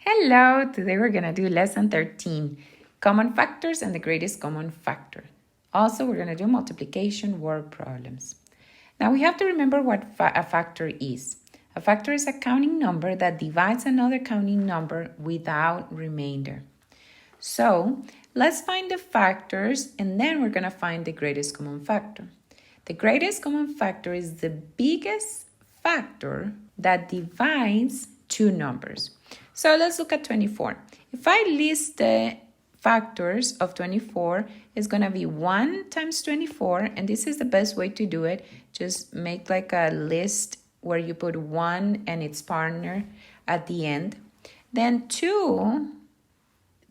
Hello, today we're going to do lesson 13, common factors and the greatest common factor. Also, we're going to do multiplication word problems. Now, we have to remember what a factor is. A factor is a counting number that divides another counting number without remainder. So, let's find the factors and then we're going to find the greatest common factor. The greatest common factor is the biggest factor that divides two numbers. So let's look at 24. If I list the factors of 24, it's going to be 1 times 24, and this is the best way to do it. Just make like a list where you put 1 and its partner at the end. Then 2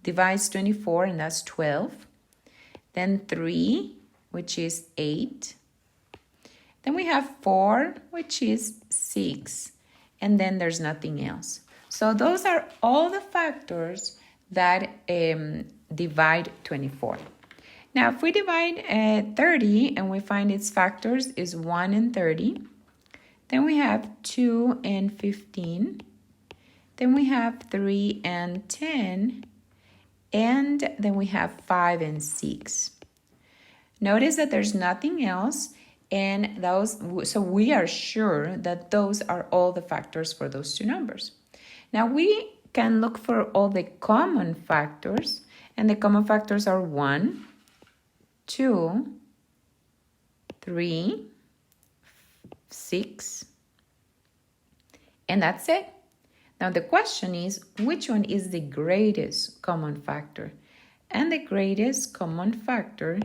divides 24, and that's 12. Then 3, which is 8. Then we have 4, which is 6. And then there's nothing else. So those are all the factors that divide 24. Now, if we divide 30 and we find its factors is 1 and 30, then we have 2 and 15, then we have 3 and 10, and then we have 5 and 6. Notice that there's nothing else, and so we are sure that those are all the factors for those two numbers. Now we can look for all the common factors, and the common factors are 1, 2, 3, 6, and that's it. Now the question is, which one is the greatest common factor? And the greatest common factor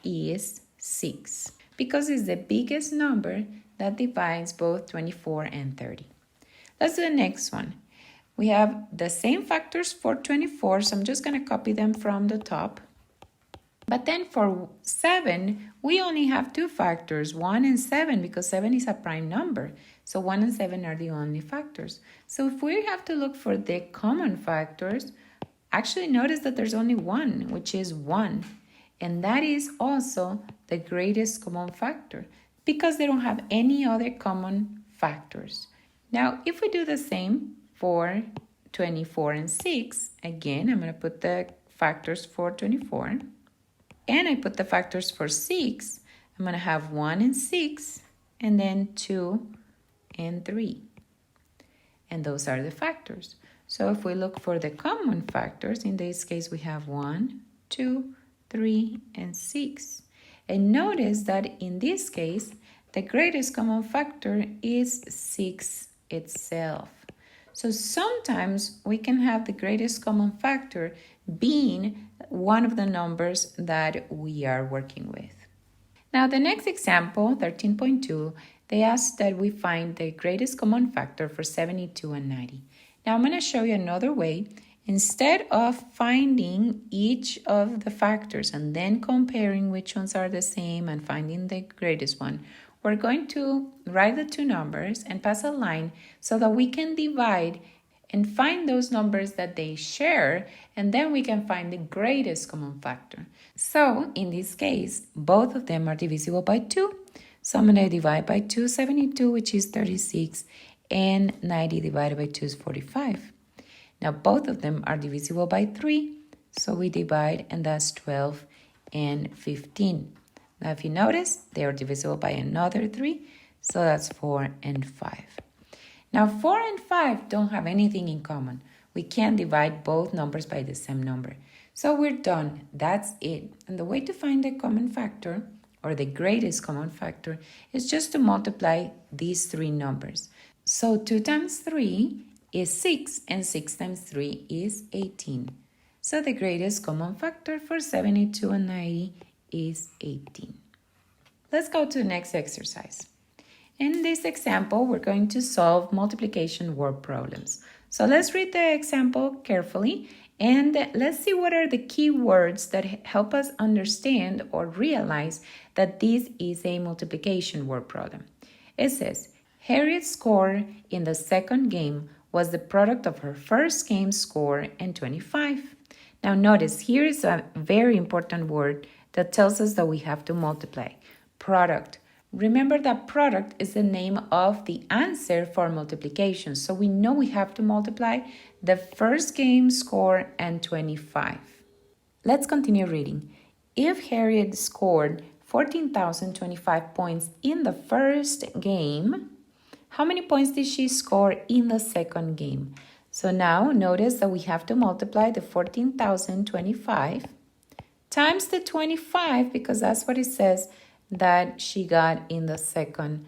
is 6, because it's the biggest number that divides both 24 and 30. Let's do the next one. We have the same factors for 24, so I'm just going to copy them from the top. But then for 7, we only have two factors, 1 and 7, because 7 is a prime number. So 1 and 7 are the only factors. So if we have to look for the common factors, actually notice that there's only one, which is 1. And that is also the greatest common factor, because they don't have any other common factors. Now, if we do the same for 24 and 6, again, I'm going to put the factors for 24, and I put the factors for 6. I'm going to have 1 and 6, and then 2 and 3. And those are the factors. So if we look for the common factors, in this case, we have 1, 2, 3, and 6. And notice that in this case, the greatest common factor is 6 itself. So sometimes we can have the greatest common factor being one of the numbers that we are working with. Now the next example, 13.2, they ask that we find the greatest common factor for 72 and 90. Now I'm going to show you another way. Instead of finding each of the factors and then comparing which ones are the same and finding the greatest one, we're going to write the two numbers and pass a line so that we can divide and find those numbers that they share, and then we can find the greatest common factor. So in this case, both of them are divisible by 2. So I'm going to divide by 2, 72, which is 36, and 90 divided by 2 is 45. Now both of them are divisible by 3, so we divide, and that's 12 and 15. Now if you notice, they are divisible by another 3, so that's 4 and 5. Now 4 and 5 don't have anything in common. We can't divide both numbers by the same number. So we're done. That's it. And the way to find the common factor, or the greatest common factor, is just to multiply these three numbers. So 2 times 3 is 6, and 6 times 3 is 18. So the greatest common factor for 72 and 90 is 18. Let's go to the next exercise. In this example, we're going to solve multiplication word problems. So let's read the example carefully, and let's see what are the key words that help us understand or realize that this is a multiplication word problem. It says, Harriet's score in the second game was the product of her first game score and 25. Now notice, here is a very important word that tells us that we have to multiply. Product. Remember that product is the name of the answer for multiplication. So we know we have to multiply the first game score and 25. Let's continue reading. If Harriet scored 14,025 points in the first game, how many points did she score in the second game? So now notice that we have to multiply the 14,025 times the 25 because that's what it says that she got in the second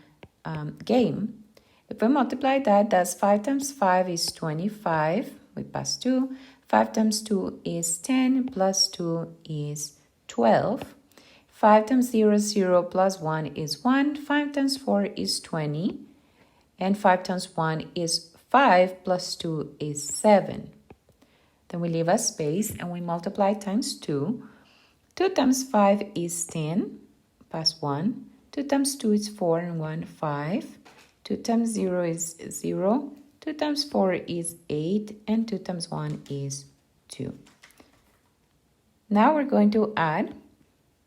game. If we multiply that, that's 5 times 5 is 25. We pass 2. 5 times 2 is 10 plus 2 is 12. 5 times 0 is 0 plus 1 is 1. 5 times 4 is 20. And 5 times 1 is 5 plus 2 is 7. Then we leave a space and we multiply times 2. 2 times 5 is 10, pass 1. 2 times 2 is 4 and 1, 5. 2 times 0 is 0. 2 times 4 is 8 and 2 times 1 is 2. Now we're going to add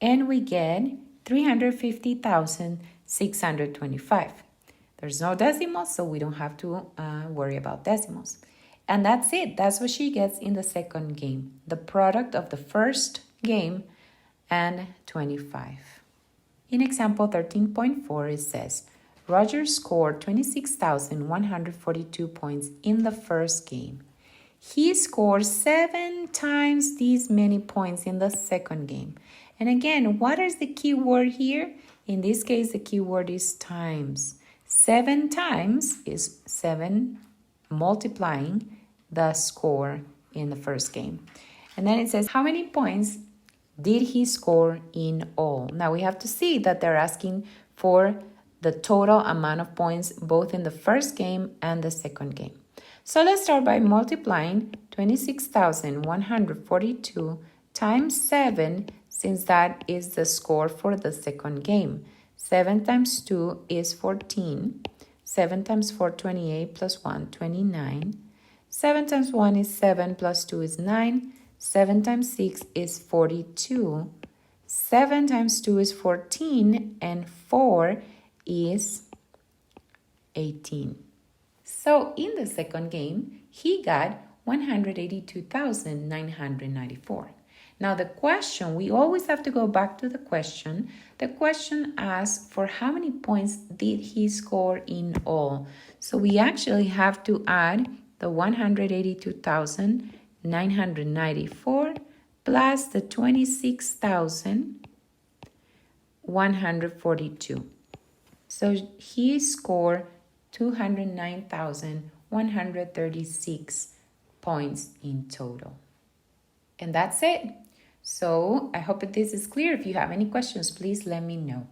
and we get 350,625. There's no decimals, so we don't have to worry about decimals. And that's it. That's what she gets in the second game. The product of the first game and 25. In example 13.4, it says, Roger scored 26,142 points in the first game. He scored 7 times these many points in the second game. And again, what is the key word here? In this case, the key word is times. 7 times is 7 multiplying the score in the first game. And then it says, how many points did he score in all? Now we have to see that they're asking for the total amount of points both in the first game and the second game. So let's start by multiplying 26,142 times 7, since that is the score for the second game. 7 times 2 is 14. 7 times 4, 28, plus 1, 29. 7 times 1 is 7, plus 2 is 9. 7 times 6 is 42. 7 times 2 is 14, and 4 is 18. So in the second game, he got 182,994. Now the question, we always have to go back to the question. The question asks for how many points did he score in all. So we actually have to add the 182,994 plus the 26,142. So he scored 209,136 points in total. And that's it. So I hope that this is clear. If you have any questions, please let me know.